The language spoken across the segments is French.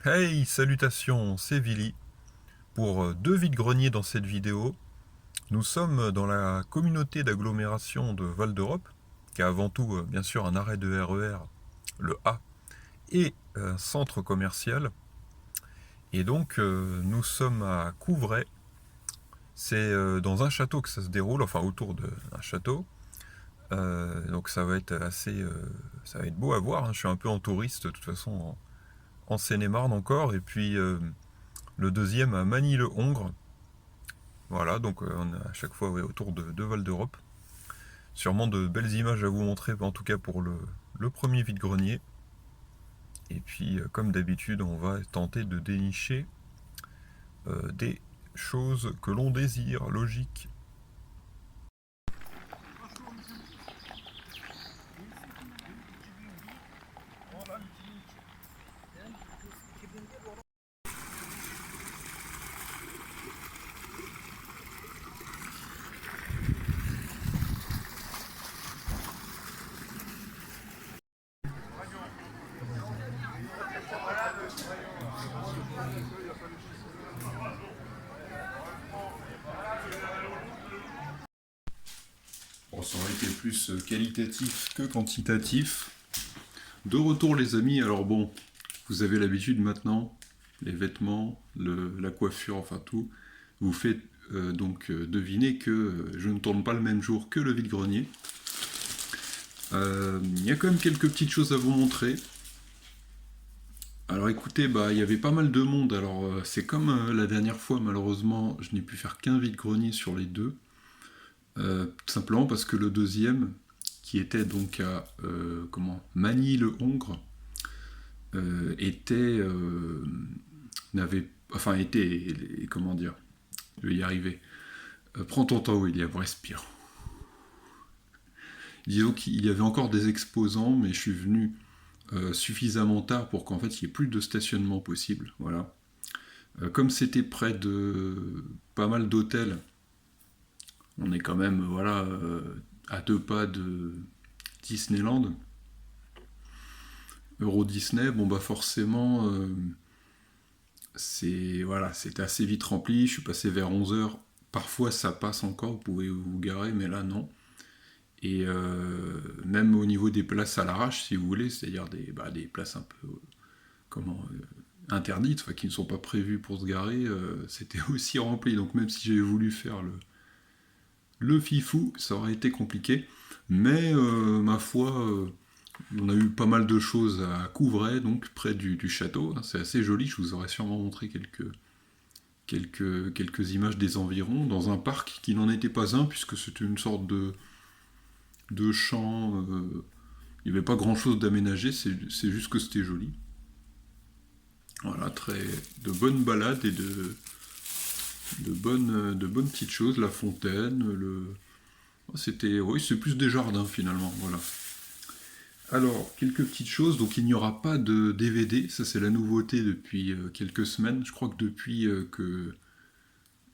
Hey, salutations, c'est Vili. Pour deux vides-greniers dans cette vidéo, nous sommes dans la communauté d'agglomération de Val d'Europe, qui a avant tout, bien sûr, un arrêt de RER, le A, et un centre commercial. Et donc, nous sommes à Couvray. C'est dans un château que ça se déroule, enfin autour d'un château. Donc ça va être ça va être beau à voir, hein. Je suis un peu en touriste, de toute façon, en Seine-et-Marne encore. Et puis, le deuxième à Magny-le-Hongre. Voilà, donc on est à chaque fois, ouais, autour de Val d'Europe. Sûrement de belles images à vous montrer, en tout cas pour le premier vide-grenier. Et puis, comme d'habitude, on va tenter de dénicher des choses que l'on désire, logique. Bon, ça aurait été plus qualitatif que quantitatif. De retour les amis, alors bon, vous avez l'habitude maintenant, les vêtements, la coiffure, enfin tout, vous faites donc deviner que je ne tourne pas le même jour que le vide-grenier. Il y a quand même quelques petites choses à vous montrer. Alors écoutez, bah il y avait pas mal de monde, alors c'est comme la dernière fois, malheureusement je n'ai pu faire qu'un vide-grenier sur les deux. Tout simplement parce que le deuxième, qui était donc à Magny-le-Hongre, était n'avait enfin était comment dire, je vais y arriver. Prends ton temps William, respire. Disons qu'il y avait encore des exposants, mais je suis venu suffisamment tard pour qu'en fait il n'y ait plus de stationnement possible. Voilà. Comme c'était près de pas mal d'hôtels, on est quand même voilà à deux pas de Disneyland, Euro Disney. Bon bah forcément c'est voilà, c'était assez vite rempli. Je suis passé vers 11 h. Parfois ça passe encore, vous pouvez vous garer, mais là non. Et même au niveau des places à l'arrache, si vous voulez, c'est-à-dire des places un peu interdites, enfin, qui ne sont pas prévues pour se garer, c'était aussi rempli. Donc même si j'avais voulu faire le fifou, ça aurait été compliqué. Mais ma foi, on a eu pas mal de choses à Couvray, donc près du château. C'est assez joli, je vous aurais sûrement montré quelques images des environs, dans un parc qui n'en était pas un, puisque c'était une sorte de champ. Il n'y avait pas grand chose d'aménagé, c'est juste que c'était joli. Voilà, de bonnes balades et de bonnes petites choses, la fontaine, oui, c'est plus des jardins finalement, voilà. Alors, quelques petites choses, donc il n'y aura pas de DVD, ça c'est la nouveauté depuis quelques semaines, je crois que depuis que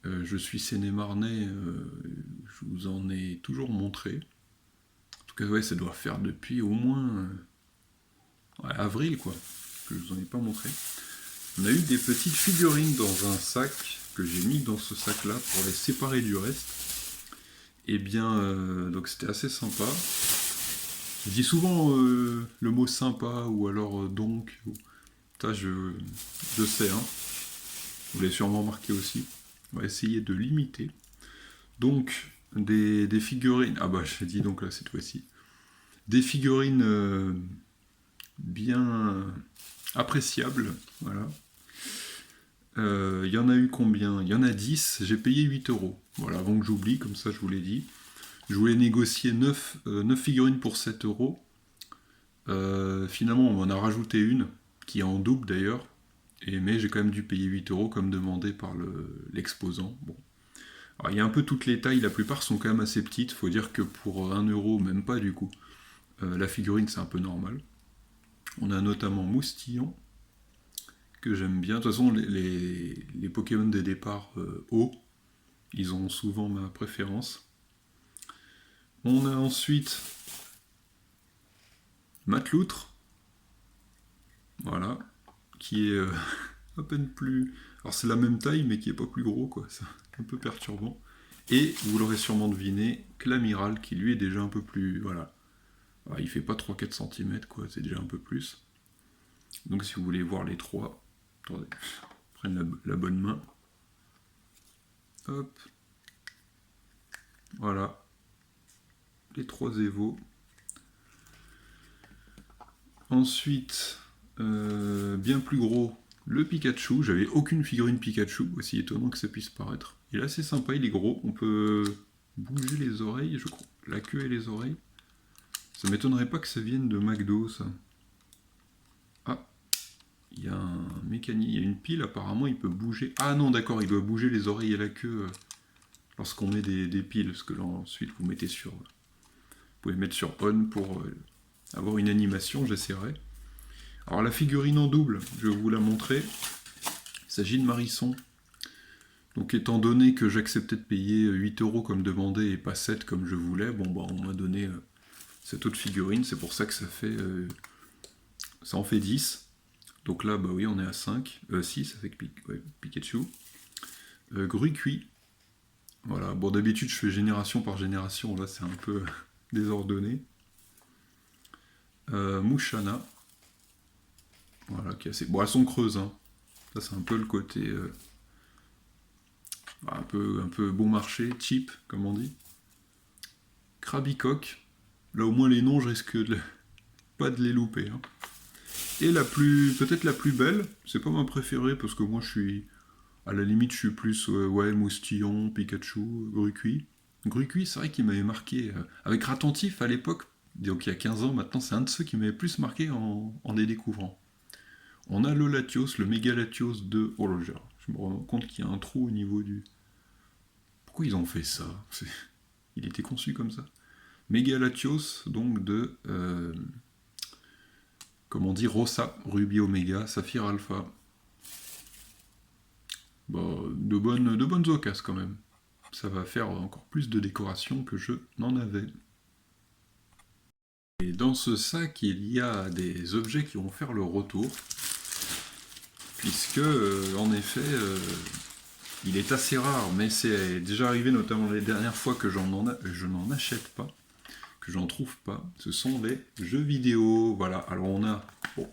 je suis Seine-et-Marnais, je vous en ai toujours montré. En tout cas, ouais, ça doit faire depuis au moins ouais, avril, quoi, que je vous en ai pas montré. On a eu des petites figurines dans un sac que j'ai mis dans ce sac-là pour les séparer du reste. Et bien, donc c'était assez sympa. Je dis souvent le mot sympa ou alors donc. Ça, je sais, hein. Vous l'avez sûrement remarqué aussi. On va essayer de l'imiter. Donc, des figurines. Ah bah, je dis donc là cette fois-ci. Des figurines bien appréciables. Voilà. Il y en a eu combien? Il y en a 10. J'ai payé 8 €. Voilà, avant que j'oublie, comme ça je vous l'ai dit. Je voulais négocier 9 figurines pour 7 €. Finalement, on m'en a rajouté une, qui est en double d'ailleurs. Mais j'ai quand même dû payer 8 € comme demandé par l'exposant. Bon. Alors, il y a un peu toutes les tailles, la plupart sont quand même assez petites. Faut dire que pour 1 €, même pas du coup, la figurine c'est un peu normal. On a notamment Moustillon, que j'aime bien. De toute façon, les Pokémon des départs hauts, ils ont souvent ma préférence. On a ensuite Matloutre, voilà, qui est à peine plus... Alors c'est la même taille, mais qui est pas plus gros, quoi. C'est un peu perturbant. Et, vous l'aurez sûrement deviné, que l'amiral, qui lui est déjà un peu plus... Voilà. Alors, il fait pas 3-4 cm, quoi, c'est déjà un peu plus. Donc si vous voulez voir les trois... Attendez, prenne la bonne main. Hop. Voilà. Les trois Evo. Ensuite, bien plus gros, le Pikachu. J'avais aucune figurine Pikachu, aussi étonnant que ça puisse paraître. Il est assez sympa, il est gros. On peut bouger les oreilles, je crois. La queue et les oreilles. Ça m'étonnerait pas que ça vienne de McDo, ça. Ah, il y a un mécanique, il y a une pile, apparemment, il peut bouger. Ah non, d'accord, il doit bouger les oreilles et la queue lorsqu'on met des piles, parce que là, ensuite, vous mettez sur... Vous pouvez mettre sur on pour avoir une animation, j'essaierai. Alors la figurine en double, je vais vous la montrer. Il s'agit de Marisson. Donc étant donné que j'acceptais de payer 8 € comme demandé et pas 7 comme je voulais, bon bah on m'a donné cette autre figurine, c'est pour ça que ça fait... ça en fait 10. Donc là, bah oui, on est à 5. 6 avec Pikachu. Gruicui. Voilà, bon d'habitude je fais génération par génération, là c'est un peu désordonné. Mouchana. Voilà, qui est assez... Bon, elles sont creuses, hein. Ça c'est un peu le côté... un peu bon marché, cheap, comme on dit. Krabicoque. Là au moins les noms, je risque pas de les louper. Hein. Et peut-être la plus belle, c'est pas ma préférée, parce que moi je suis... À la limite, je suis plus, ouais, Moustillon, Pikachu, Gruicui. Gruicui, c'est vrai qu'il m'avait marqué, avec Ratentif à l'époque, donc il y a 15 ans maintenant, c'est un de ceux qui m'avait plus marqué en les découvrant. On a le Latios, le méga Latios de Horloger. Je me rends compte qu'il y a un trou au niveau du... Pourquoi ils ont fait ça? Il était conçu comme ça. Méga Latios, donc de... comme on dit, Rossa, Ruby Omega, Saphir Alpha. Bon, de bonnes occasions quand même. Ça va faire encore plus de décoration que je n'en avais. Et dans ce sac, il y a des objets qui vont faire le retour. Puisque, en effet, il est assez rare, mais c'est déjà arrivé notamment les dernières fois que je n'en achète pas, que j'en trouve pas. Ce sont les jeux vidéo. Voilà, alors on a... Bon,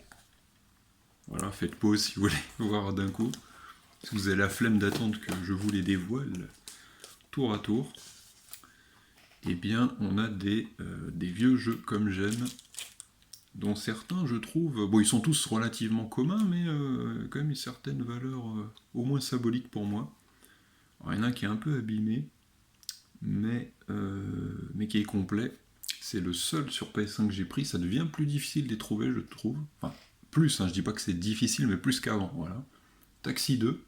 voilà, faites pause si vous voulez voir d'un coup. Si vous avez la flemme d'attendre que je vous les dévoile tour à tour. Eh bien, on a des vieux jeux comme j'aime, dont certains, je trouve... Bon, ils sont tous relativement communs, mais quand même une certaine valeur au moins symbolique pour moi. Alors, il y en a un qui est un peu abîmé, mais qui est complet. C'est le seul sur PS5 que j'ai pris. Ça devient plus difficile de les trouver, je trouve. Enfin, plus, hein, je dis pas que c'est difficile, mais plus qu'avant, voilà. Taxi 2.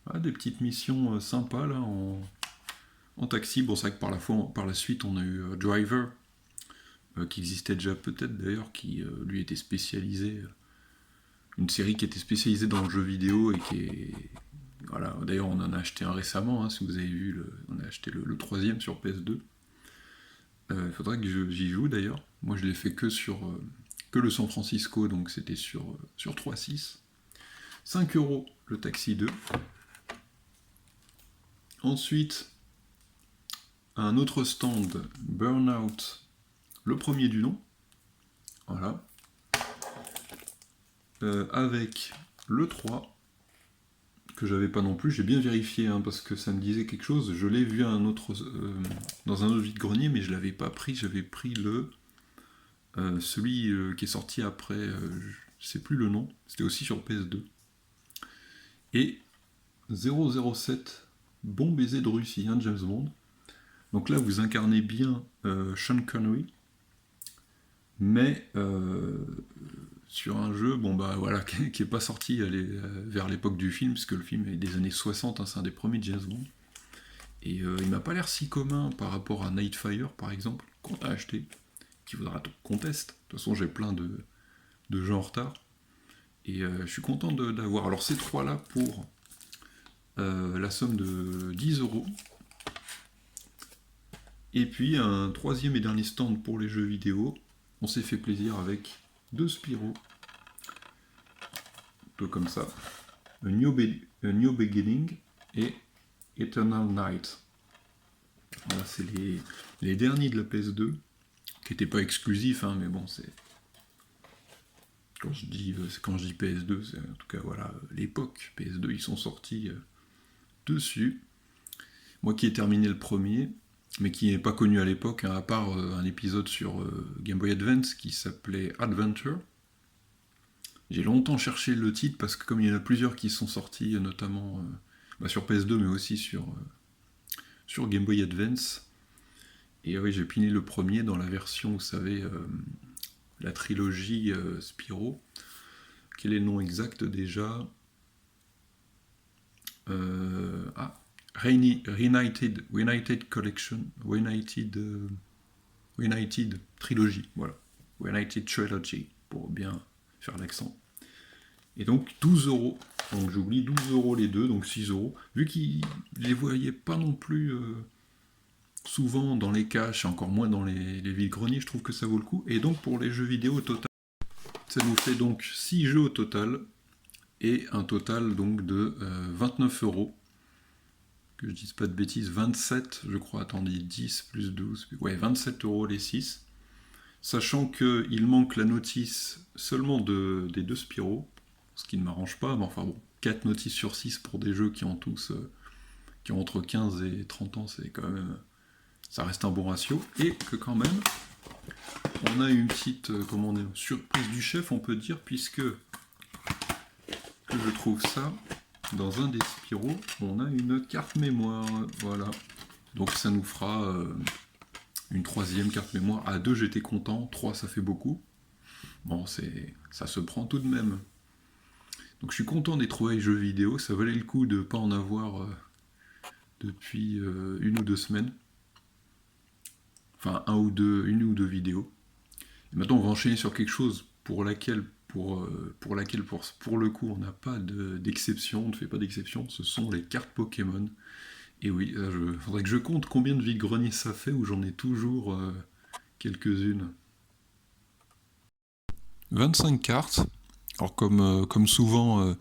Ah, des petites missions sympas, là, en taxi. Bon, c'est vrai que par la suite, on a eu Driver, qui existait déjà peut-être d'ailleurs, qui lui était spécialisé... une série qui était spécialisée dans le jeu vidéo et qui est... Voilà, d'ailleurs on en a acheté un récemment, hein, si vous avez vu, on a acheté le troisième sur PS2. Il faudrait que j'y joue d'ailleurs. Moi je l'ai fait que le San Francisco, donc c'était sur 3.6. 5 € le Taxi 2. Ensuite, un autre stand, Burnout, le premier du nom. Voilà. Avec le 3, que j'avais pas non plus, j'ai bien vérifié, hein, parce que ça me disait quelque chose, je l'ai vu dans un autre vide-grenier, mais je l'avais pas pris, j'avais pris celui qui est sorti après, je sais plus le nom, c'était aussi sur PS2. Et 007, Bon baiser de Russie, hein, James Bond. Donc là, vous incarnez bien Sean Connery, mais sur un jeu, bon bah voilà, qui n'est pas sorti vers l'époque du film, puisque le film est des années 60, hein, c'est un des premiers James Bond. Et il m'a pas l'air si commun par rapport à Nightfire, par exemple, qu'on a acheté, qui voudra qu'on teste. De toute façon, j'ai plein de jeux en retard. Et je suis content d'avoir. Alors ces trois-là pour la somme de 10 €. Et puis un troisième et dernier stand pour les jeux vidéo. On s'est fait plaisir avec 2 Spyro. plutôt comme ça. A New Beginning et Eternal Night. Voilà, c'est les derniers de la PS2, qui n'étaient pas exclusifs, hein, mais bon, c'est... Quand je dis PS2, c'est en tout cas, voilà, l'époque PS2, ils sont sortis dessus. Moi qui ai terminé le premier, mais qui n'est pas connu à l'époque, hein, à part un épisode sur Game Boy Advance qui s'appelait Adventure. J'ai longtemps cherché le titre parce que comme il y en a plusieurs qui sont sortis, notamment sur PS2 mais aussi sur Game Boy Advance. Et oui, j'ai fini le premier dans la version, vous savez, la trilogie Spyro. Quel est le nom exact déjà Reunited Collection, Reunited Trilogy, voilà. Reunited Trilogy, pour bien faire l'accent. Et donc 12€, donc j'oublie 12€ les deux, donc 6€. Vu qu'ils les voyaient pas non plus souvent dans les caches, et encore moins dans les vides-greniers, je trouve que ça vaut le coup. Et donc pour les jeux vidéo au total, ça nous fait donc 6 jeux au total, et un total donc de 29€. Que je dise pas de bêtises, 27, je crois, attendez, 10 plus 12, ouais, 27€ les 6. Sachant qu'il manque la notice seulement des deux Spyro, ce qui ne m'arrange pas, mais enfin bon, 4 notices sur 6 pour des jeux qui ont tous, qui ont entre 15 et 30 ans, c'est quand même, ça reste un bon ratio, et que quand même, on a une petite, surprise du chef, on peut dire, puisque que je trouve ça, dans un des Spyro, on a une carte mémoire, voilà. Donc ça nous fera une troisième carte mémoire. À 2, j'étais content, 3, ça fait beaucoup. Bon, ça se prend tout de même. Donc je suis content des trouvailles jeux vidéo, ça valait le coup de ne pas en avoir depuis 1 ou 2 semaines. Enfin, une ou deux vidéos. Et maintenant, on va enchaîner sur quelque chose pour le coup, on n'a pas d'exception, on ne fait pas d'exception, ce sont les cartes Pokémon. Et oui, il faudrait que je compte combien de vide-greniers ça fait, où j'en ai toujours quelques-unes. 25 cartes, alors comme souvent,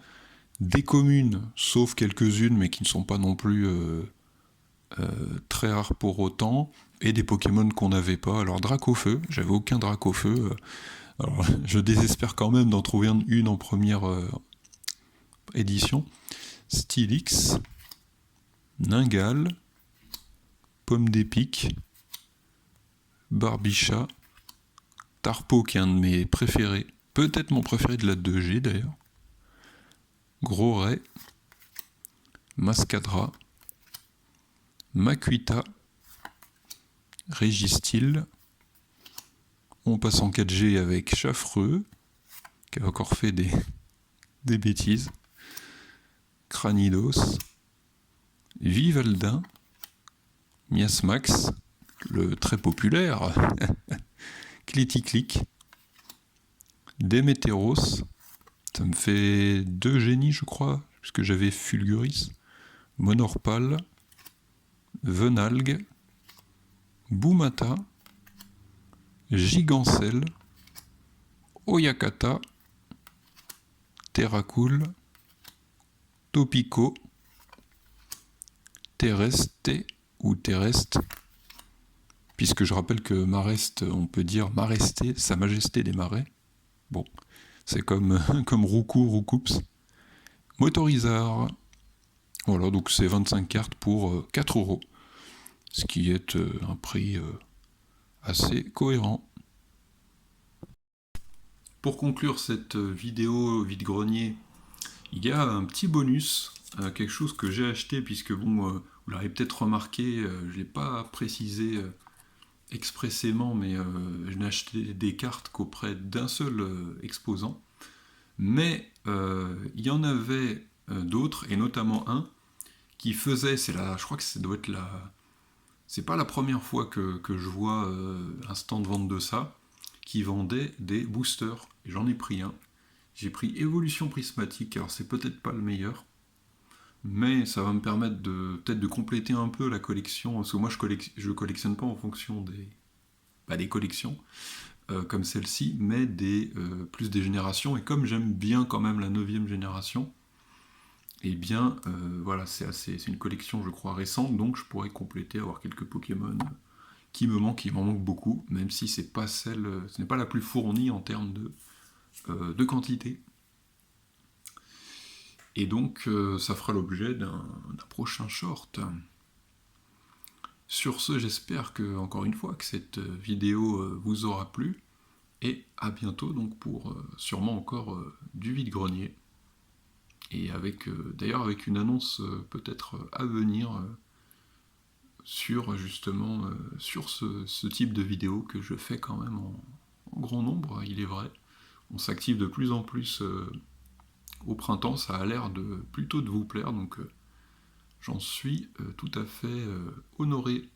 des communes, sauf quelques-unes, mais qui ne sont pas non plus très rares pour autant, et des Pokémon qu'on n'avait pas. Alors Dracofeu, j'avais aucun Dracofeu. Alors je désespère quand même d'en trouver une en première édition. Stylix, Ningal, Pomme d'Épic, Barbicha, Tarpo qui est un de mes préférés, peut-être mon préféré de la 2G d'ailleurs, Gros-Ray, Mascadra, Makuita, Régistil, on passe en 4G avec Chaffreux, qui a encore fait des bêtises, Cranidos, Vivaldin, Miasmax, le très populaire, Cliticlic, Démétéros, ça me fait 2 génies je crois, puisque j'avais Fulguris, Monorpal, Venalgue, Boumata, Gigancel, Oyakata, Terracool, Topico, Tereste ou Tereste, puisque je rappelle que Mareste, on peut dire Maresté, Sa Majesté des Marais. Bon, c'est comme Roucoups. Motorizard. Voilà, donc c'est 25 cartes pour 4€, ce qui est un prix assez cohérent. Pour conclure cette vidéo vide-grenier, il y a un petit bonus, quelque chose que j'ai acheté, puisque bon, vous l'avez peut-être remarqué, je ne l'ai pas précisé expressément, mais je n'ai acheté des cartes qu'auprès d'un seul exposant. Mais il y en avait d'autres, et notamment un, qui faisait, je crois que ça doit être c'est pas la première fois que je vois un stand de vente de ça, qui vendait des boosters. Et j'en ai pris un. J'ai pris Évolution Prismatique, alors c'est peut-être pas le meilleur, mais ça va me permettre peut-être de compléter un peu la collection, parce que moi je collectionne pas en fonction des collections. comme celle-ci, mais plus des générations. Et comme j'aime bien quand même la 9e génération, et bien voilà, c'est une collection je crois récente, donc je pourrais compléter, avoir quelques Pokémon qui me manquent, il m'en manque beaucoup, même si ce n'est pas la plus fournie en termes de quantité. Et donc ça fera l'objet d'un prochain short. Sur ce, j'espère que, encore une fois, que cette vidéo vous aura plu, et à bientôt donc pour sûrement encore du vide-grenier, et d'ailleurs avec une annonce peut-être à venir sur justement sur ce type de vidéo que je fais quand même en grand nombre, il est vrai. On s'active de plus en plus au printemps, ça a l'air plutôt de vous plaire, donc j'en suis tout à fait honoré.